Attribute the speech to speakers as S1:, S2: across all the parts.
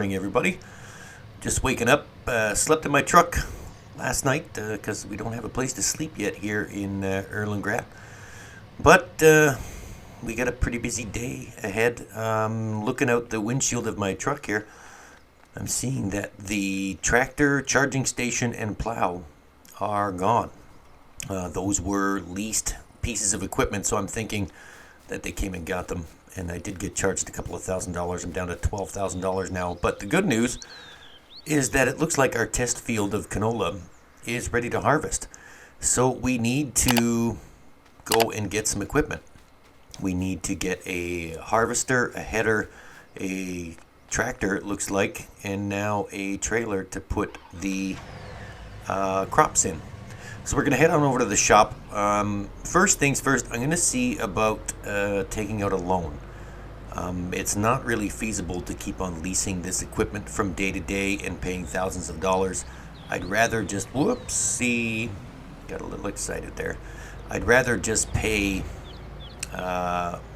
S1: morning, everybody. Just waking up, slept in my truck last night because we don't have a place to sleep yet here in Erlengrat. But we got a pretty busy day ahead. Looking out the windshield of my truck here, I'm seeing that the tractor, charging station, and plow are gone. Those were leased pieces of equipment, so I'm thinking that they came and got them. And I did get charged a couple of $1,000s. I'm down to $12,000 now. But the good news is that it looks like our test field of canola is ready to harvest. So we need to go and get some equipment. We need to get a harvester, a header, a tractor, it looks like, and now a trailer to put the crops in. So we're going to head on over to the shop. First things first, I'm going to see about taking out a loan. It's not really feasible to keep on leasing this equipment from day to day and paying thousands of dollars. I'd rather just, whoopsie, got a little excited there. I'd rather just pay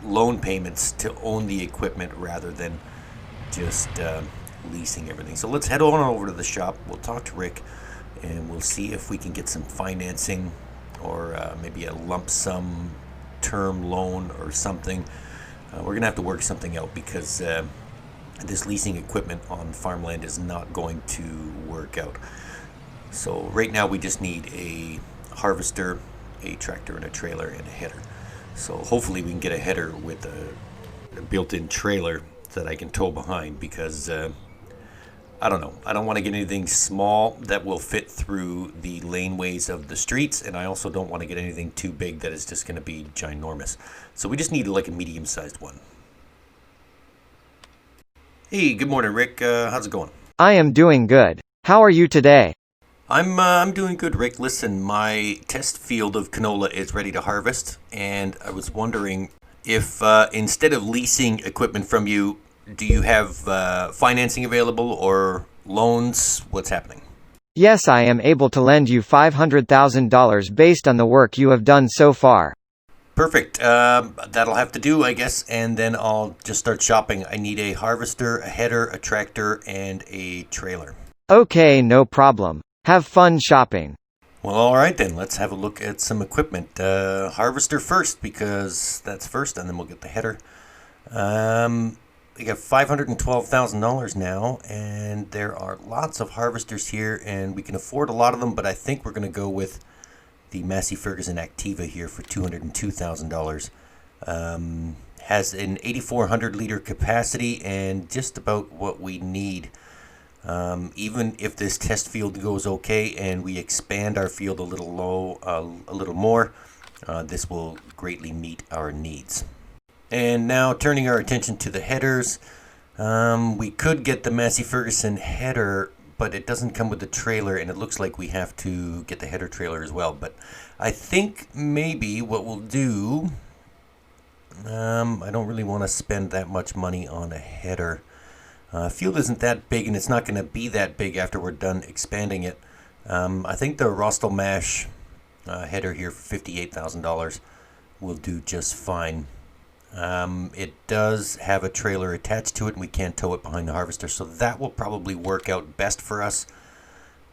S1: loan payments to own the equipment rather than just leasing everything. So let's head on over to the shop. We'll talk to Rick and we'll see if we can get some financing or maybe a lump sum term loan or something. We're going to have to work something out because this leasing equipment on farmland is not going to work out. So right now we just need a harvester, a tractor, and a trailer, and a header. So hopefully we can get a header with a built-in trailer that I can tow behind because I don't know. I don't want to get anything small that will fit through the laneways of the streets, and I also don't want to get anything too big that is just going to be ginormous. So we just need like a medium-sized one. Hey, good morning, Rick. How's it going?
S2: I am doing good. How are you today?
S1: I'm doing good, Rick. Listen, my test field of canola is ready to harvest, and I was wondering if instead of leasing equipment from you, do you have financing available or loans? What's happening?
S2: Yes, I am able to lend you $500,000 based on the work you have done so far.
S1: Perfect. That'll have to do, I guess, and then I'll just start shopping. I need a harvester, a header, a tractor, and a trailer.
S2: Okay, no problem. Have fun shopping.
S1: Well, all right then. Let's have a look at some equipment. Harvester first, because that's first, and then we'll get the header. We got $512,000 now, and there are lots of harvesters here, and we can afford a lot of them, but I think we're going to go with the Massey Ferguson Activa here for $202,000. Has an 8,400 liter capacity and just about what we need. Even if this test field goes okay and we expand our field a little more, this will greatly meet our needs. And now turning our attention to the headers, we could get the Massey Ferguson header, but it doesn't come with the trailer, and it looks like we have to get the header trailer as well. But I think maybe what we'll do, I don't really want to spend that much money on a header. Field isn't that big, and it's not going to be that big after we're done expanding it. I think the Rostelmash header here for $58,000 will do just fine. It does have a trailer attached to it, and we can't tow it behind the harvester, so that will probably work out best for us.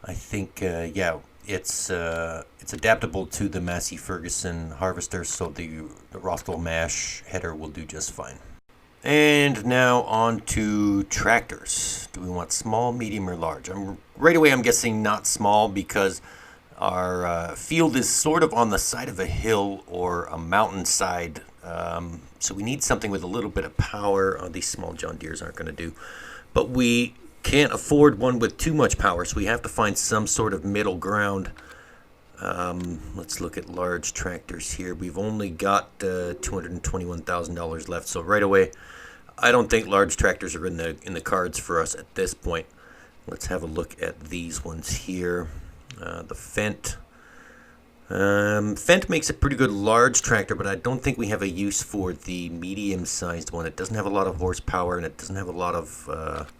S1: I think, yeah, it's adaptable to the Massey Ferguson harvester, so the Rostelmash header will do just fine. And now on to tractors. Do we want small, medium, or large? Right away I'm guessing not small because our field is sort of on the side of a hill or a mountainside. So we need something with a little bit of power. These small John Deeres aren't going to do. But we can't afford one with too much power, so we have to find some sort of middle ground. Let's look at large tractors here. We've only got $221,000 left, so right away, I don't think large tractors are in the cards for us at this point. Let's have a look at these ones here. The Fendt. Fendt makes a pretty good large tractor, but I don't think we have a use for the medium-sized one. It doesn't have a lot of horsepower, and it doesn't have a lot of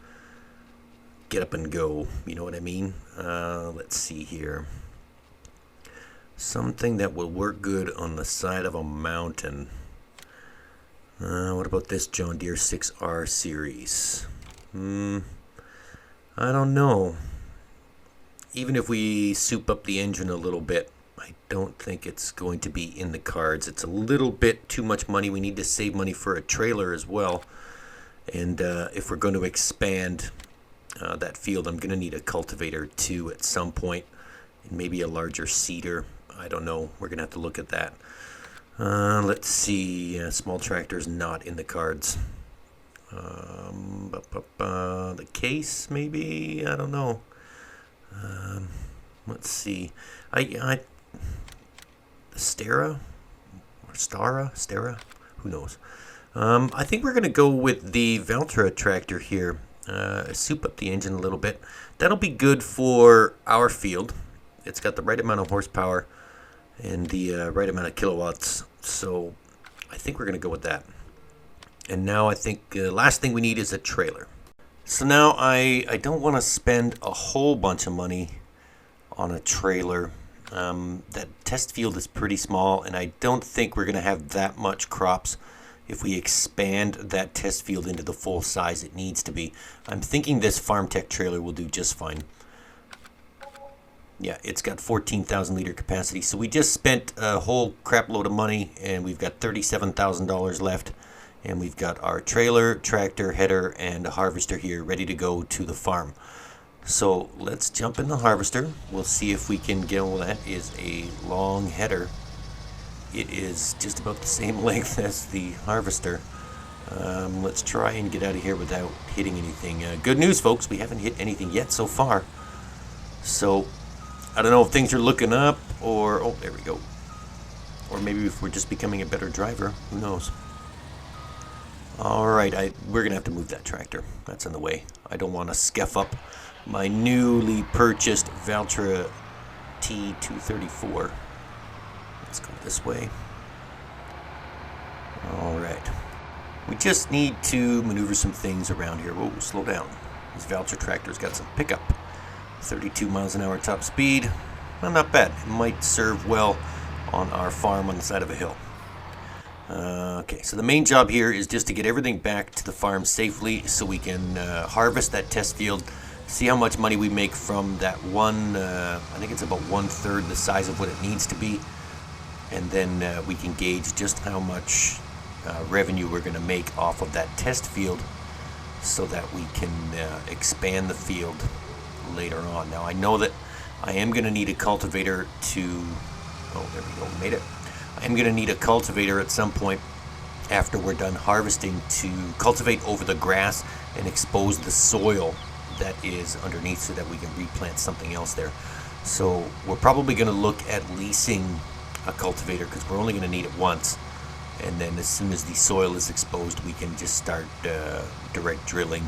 S1: get up and go. You know what I mean? Let's see here. Something that will work good on the side of a mountain. What about this John Deere 6R series? I don't know. Even if we soup up the engine a little bit, I don't think it's going to be in the cards. It's a little bit too much money. We need to save money for a trailer as well. And if we're going to expand that field, I'm going to need a cultivator too at some point. And maybe a larger seeder. I don't know. We're going to have to look at that. Let's see. Small tractor's not in the cards. The case, maybe? I don't know. Let's see. Stera? Or Stera? Who knows? I think we're going to go with the Valtra tractor here. Soup up the engine a little bit. That'll be good for our field. It's got the right amount of horsepower and the right amount of kilowatts. So I think we're going to go with that. And now I think the last thing we need is a trailer. So now I don't want to spend a whole bunch of money on a trailer. That test field is pretty small, and I don't think we're going to have that much crops if we expand that test field into the full size it needs to be. I'm thinking this farm tech trailer will do just fine. Yeah, it's got 14,000 liter capacity, so we just spent a whole crap load of money, and we've got $37,000 left. And we've got our trailer, tractor, header, and a harvester here ready to go to the farm. So let's jump in the harvester. We'll see if we can get, well, that is a long header. It is just about the same length as the harvester. Let's try and get out of here without hitting anything. Good news, folks, we haven't hit anything yet so far. So I don't know if things are looking up or, oh, there we go. Or maybe if we're just becoming a better driver. Who knows? Alright, we're going to have to move that tractor. That's in the way. I don't want to scuff up my newly purchased Valtra T234. Let's go this way. Alright. We just need to maneuver some things around here. Whoa, slow down. This Valtra tractor's got some pickup. 32 miles an hour top speed. Well, not bad. It might serve well on our farm on the side of a hill. Okay, so the main job here is just to get everything back to the farm safely so we can harvest that test field, see how much money we make from that one, I think it's about 1/3 the size of what it needs to be, and then we can gauge just how much revenue we're going to make off of that test field so that we can expand the field later on. Now I know that I am going to need a cultivator to, oh there we go, we made it. I'm going to need a cultivator at some point after we're done harvesting to cultivate over the grass and expose the soil that is underneath so that we can replant something else there. So we're probably going to look at leasing a cultivator because we're only going to need it once. And then as soon as the soil is exposed, we can just start direct drilling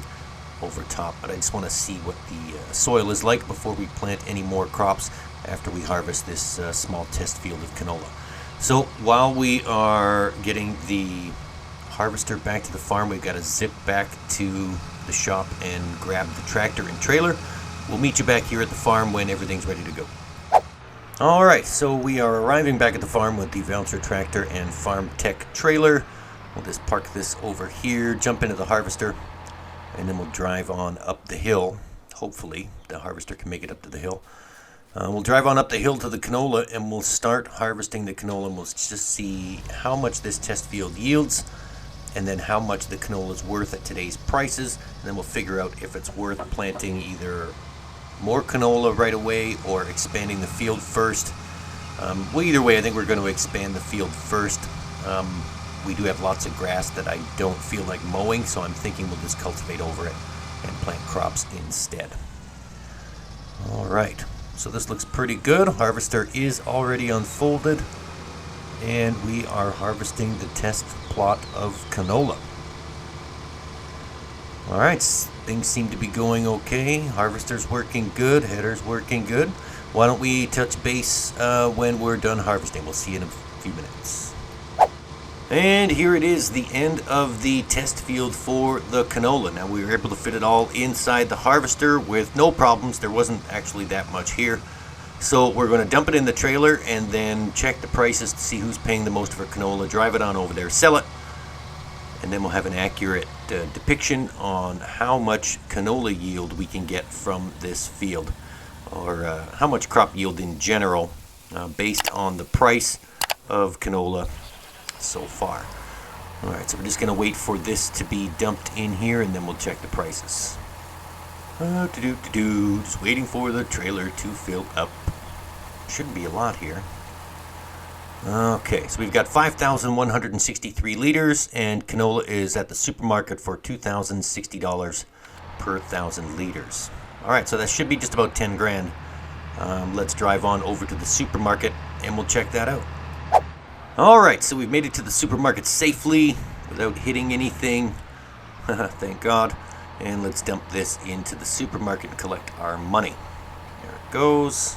S1: over top. But I just want to see what the soil is like before we plant any more crops after we harvest this small test field of canola. So while we are getting the harvester back to the farm, we've got to zip back to the shop and grab the tractor and trailer. We'll meet you back here at the farm when everything's ready to go. Alright, so we are arriving back at the farm with the Valtra tractor and farm tech trailer. We'll just park this over here, jump into the harvester, and then we'll drive on up the hill. Hopefully the harvester can make it up to the hill. We'll drive on up the hill to the canola and we'll start harvesting the canola, and we'll just see how much this test field yields and then how much the canola is worth at today's prices, and then we'll figure out if it's worth planting either more canola right away or expanding the field first. Well, either way, I think we're going to expand the field first. We do have lots of grass that I don't feel like mowing, so I'm thinking we'll just cultivate over it and plant crops instead. Alright. So this looks pretty good. Harvester is already unfolded, and we are harvesting the test plot of canola. Alright, things seem to be going okay. Harvester's working good, header's working good. Why don't we touch base when we're done harvesting? We'll see you in a few minutes. And here it is, the end of the test field for the canola. Now we were able to fit it all inside the harvester with no problems. There wasn't actually that much here. So we're going to dump it in the trailer and then check the prices to see who's paying the most for canola, drive it on over there, sell it, and then we'll have an accurate depiction on how much canola yield we can get from this field, or how much crop yield in general, based on the price of canola so far. Alright, so we're just going to wait for this to be dumped in here, and then we'll check the prices. Just waiting for the trailer to fill up. Shouldn't be a lot here. Okay, so we've got 5,163 liters, and canola is at the supermarket for $2,060 per 1,000 liters. Alright, so that should be just about 10 grand. Let's drive on over to the supermarket and we'll check that out. Alright, so we've made it to the supermarket safely without hitting anything. Thank God. And let's dump this into the supermarket and collect our money. There it goes.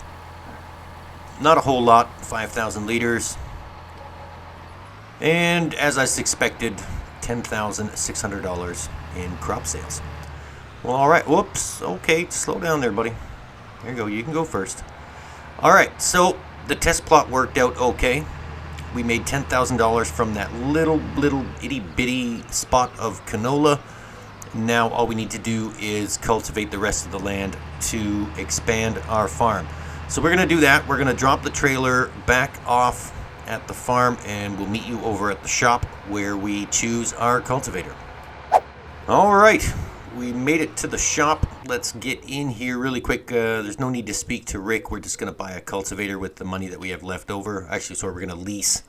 S1: Not a whole lot, 5,000 liters. And as I suspected, $10,600 in crop sales. Well, alright, whoops, okay, slow down there, buddy. There you go, you can go first. Alright, so the test plot worked out okay. We made $10,000 from that little itty bitty spot of canola. Now all we need to do is cultivate the rest of the land to expand our farm. So we're going to do that. We're going to drop the trailer back off at the farm, and we'll meet you over at the shop where we choose our cultivator. Alright, we made it to the shop. Let's get in here really quick. There's no need to speak to Rick. We're just going to buy a cultivator with the money that we have left over. Actually, sorry, we're going to lease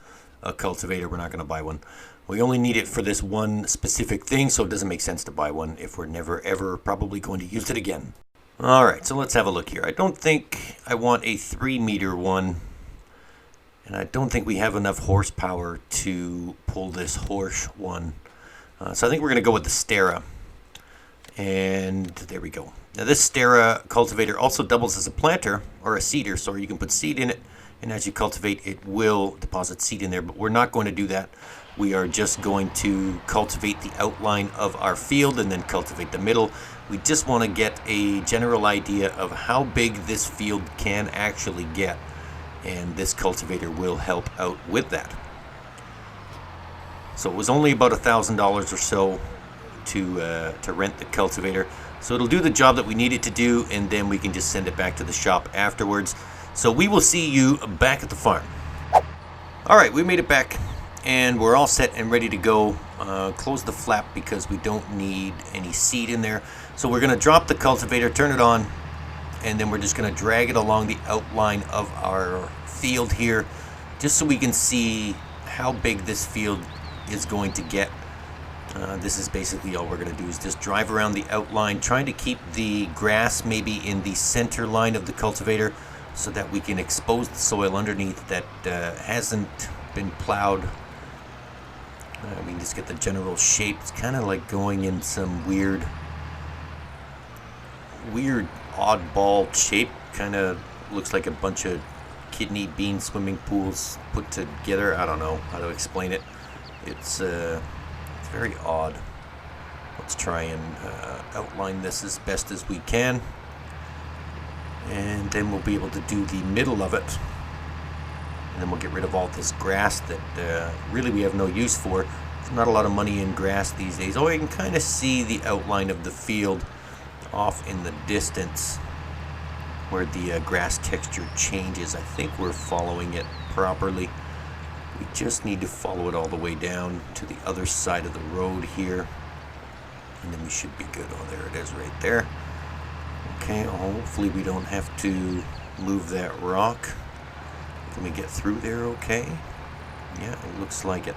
S1: a cultivator. We're not going to buy one. We only need it for this one specific thing, so it doesn't make sense to buy one if we're never ever probably going to use it again. Alright, so let's have a look here. I don't think I want a 3-meter one, and I don't think we have enough horsepower to pull this horse one. So I think we're going to go with the Stera. And there we go. Now this Stera cultivator also doubles as a planter, or a seeder, so you can put seed in it, and as you cultivate it will deposit seed in there, but we're not going to do that. We are just going to cultivate the outline of our field and then cultivate the middle. We just want to get a general idea of how big this field can actually get, and this cultivator will help out with that. So it was only about $1,000 or so to rent the cultivator, so it'll do the job that we need it to do, and then we can just send it back to the shop afterwards. So we will see you back at the farm. Alright, we made it back, and we're all set and ready to go. Close the flap because we don't need any seed in there. So we're going to drop the cultivator, turn it on, and then we're just going to drag it along the outline of our field here, just so we can see how big this field is going to get. This is basically all we're going to do, is just drive around the outline, trying to keep the grass maybe in the center line of the cultivator so that we can expose the soil underneath that hasn't been plowed. We can just get the general shape. It's kind of like going in some weird oddball shape. Kind of looks like a bunch of kidney bean swimming pools put together. I don't know how to explain it. It's very odd. Let's try and outline this as best as we can, and then we'll be able to do the middle of it, and then we'll get rid of all this grass that really we have no use for. There's not a lot of money in grass these days. Oh, you can kind of see the outline of the field off in the distance where the grass texture changes. I think we're following it properly. We just need to follow it all the way down to the other side of the road here, and then we should be good. Oh, there it is right there. Okay, hopefully we don't have to move that rock. Can we get through there okay? Yeah, it looks like it.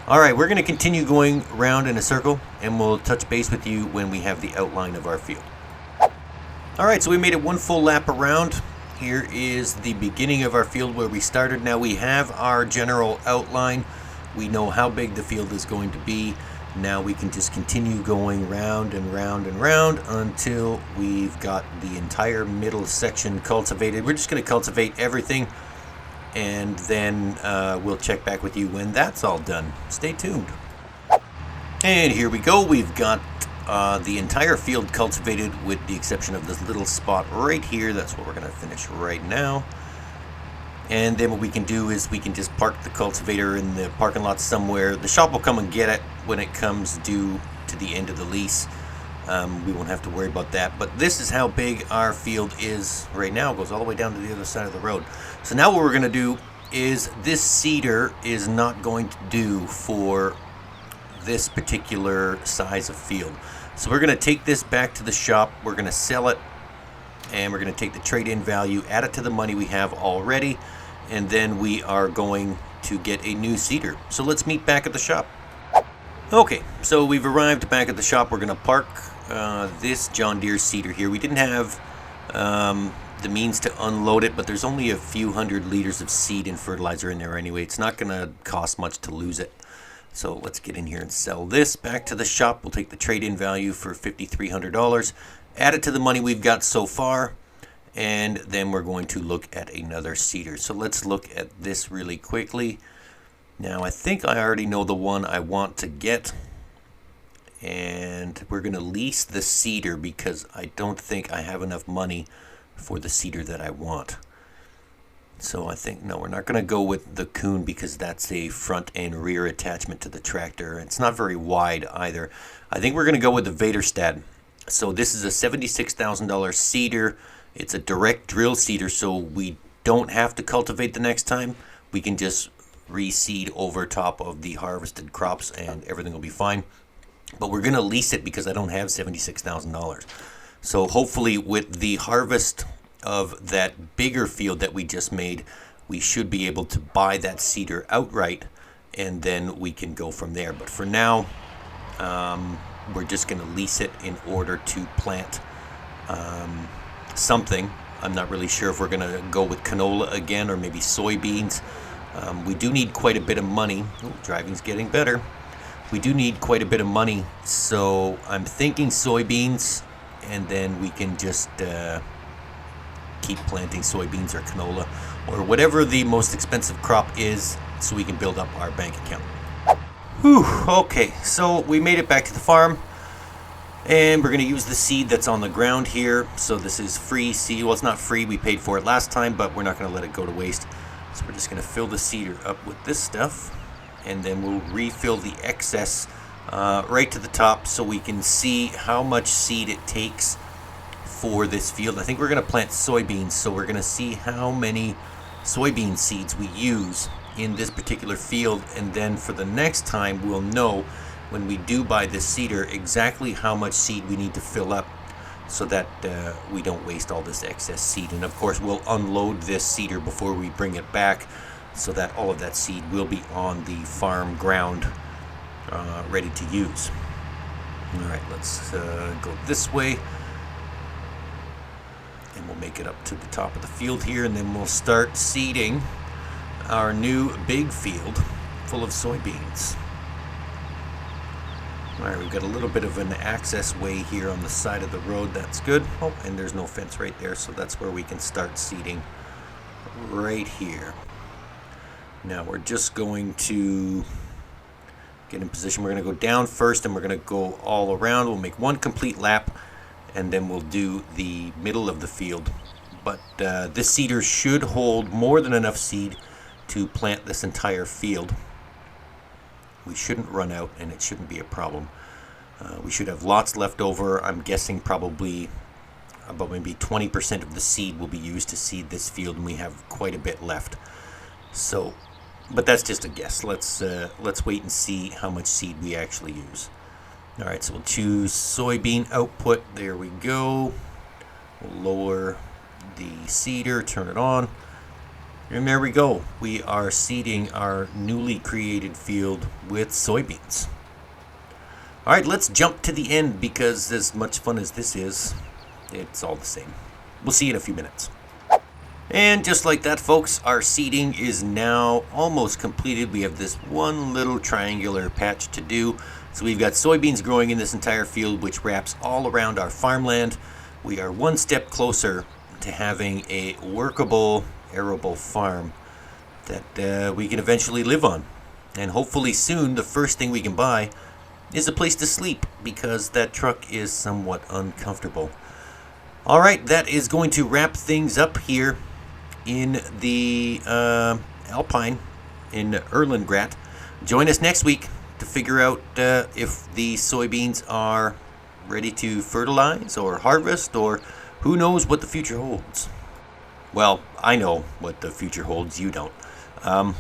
S1: Alright, we're going to continue going around in a circle, and we'll touch base with you when we have the outline of our field. Alright, so we made it one full lap around. Here is the beginning of our field where we started. Now we have our general outline. We know how big the field is going to be. Now we can just continue going round and round and round until we've got the entire middle section cultivated. We're just going to cultivate everything, and then we'll check back with you when that's all done. Stay tuned. And here we go. We've got the entire field cultivated with the exception of this little spot right here. That's what we're going to finish right now. And then what we can do is we can just park the cultivator in the parking lot somewhere. The shop will come and get it when it comes due to the end of the lease. We won't have to worry about that. But this is how big our field is right now. It goes all the way down to the other side of the road. So now what we're going to do is this seeder is not going to do for this particular size of field. So we're going to take this back to the shop. We're going to sell it. And we're going to take the trade-in value, add it to the money we have already, and then we are going to get a new seeder. So let's meet back at the shop. Okay, so we've arrived back at the shop. We're going to park this John Deere seeder here. We didn't have the means to unload it, but there's only a few hundred liters of seed and fertilizer in there anyway. It's not going to cost much to lose it. So let's get in here and sell this back to the shop. We'll take the trade-in value for $5,300. Add it to the money we've got so far, and then we're going to look at another seeder. So let's look at this really quickly. Now I think I already know the one I want to get, and we're going to lease the seeder because I don't think I have enough money for the seeder that I want. So I think, no, we're not going to go with the Kuhn because that's a front and rear attachment to the tractor. It's not very wide either. I think we're going to go with the Vaderstad. So this is a $76,000 seeder. It's a direct drill seeder, so we don't have to cultivate the next time. We can just reseed over top of the harvested crops and everything will be fine. But we're going to lease it because I don't have $76,000. So hopefully with the harvest of that bigger field that we just made, we should be able to buy that seeder outright, and then we can go from there. But for now, we're just going to lease it in order to plant something. I'm not really sure if we're going to go with canola again or maybe soybeans. We do need quite a bit of money. Ooh, driving's getting better. We do need quite a bit of money, so I'm thinking soybeans, and then we can just keep planting soybeans or canola or whatever the most expensive crop is, so we can build up our bank account. Whew, okay, so we made it back to the farm, and we're going to use the seed that's on the ground here. So this is free seed. Well, it's not free. We paid for it last time, but we're not going to let it go to waste. So we're just going to fill the seeder up with this stuff, and then we'll refill the excess right to the top so we can see how much seed it takes for this field. I think we're going to plant soybeans, so we're going to see how many soybean seeds we use in this particular field, and then for the next time we'll know when we do buy this seeder exactly how much seed we need to fill up so that we don't waste all this excess seed. And of course we'll unload this seeder before we bring it back so that all of that seed will be on the farm ground ready to use. Alright, let's go this way, and we'll make it up to the top of the field here, and then we'll start seeding our new big field full of soybeans. Alright, we've got a little bit of an access way here on the side of the road. That's good. Oh, and there's no fence right there, so that's where we can start seeding right here. Now we're just going to get in position. We're going to go down first, and we're going to go all around. We'll make one complete lap, and then we'll do the middle of the field. But this seeder should hold more than enough seed to plant this entire field. We shouldn't run out, and it shouldn't be a problem. We should have lots left over. I'm guessing probably about maybe 20% of the seed will be used to seed this field, and we have quite a bit left. So, but that's just a guess. Let's wait and see how much seed we actually use. All right, so we'll choose soybean output. There we go. We'll lower the seeder, turn it on. And there we go. We are seeding our newly created field with soybeans. All right, let's jump to the end because as much fun as this is, it's all the same. We'll see you in a few minutes. And just like that, folks, our seeding is now almost completed. We have this one little triangular patch to do. So we've got soybeans growing in this entire field, which wraps all around our farmland. We are one step closer to having a workable, arable farm that we can eventually live on. And hopefully soon, the first thing we can buy is a place to sleep, because that truck is somewhat uncomfortable. All right, that is going to wrap things up here in the Alpine in Erlengrat. Join us next week to figure out if the soybeans are ready to fertilize or harvest, or who knows what the future holds. Well, I know what the future holds, you don't.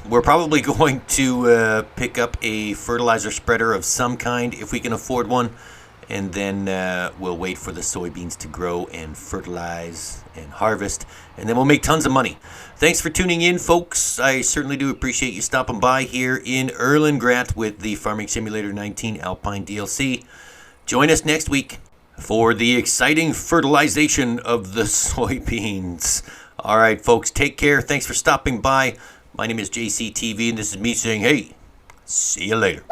S1: We're probably going to pick up a fertilizer spreader of some kind if we can afford one, and then we'll wait for the soybeans to grow and fertilize and harvest, and then we'll make tons of money. Thanks for tuning in, folks. I certainly do appreciate you stopping by here in Erlengrat with the Farming Simulator 19 Alpine DLC. Join us next week for the exciting fertilization of the soybeans. All right, folks, take care. Thanks for stopping by. My name is JCTV, and this is me saying, hey, see you later.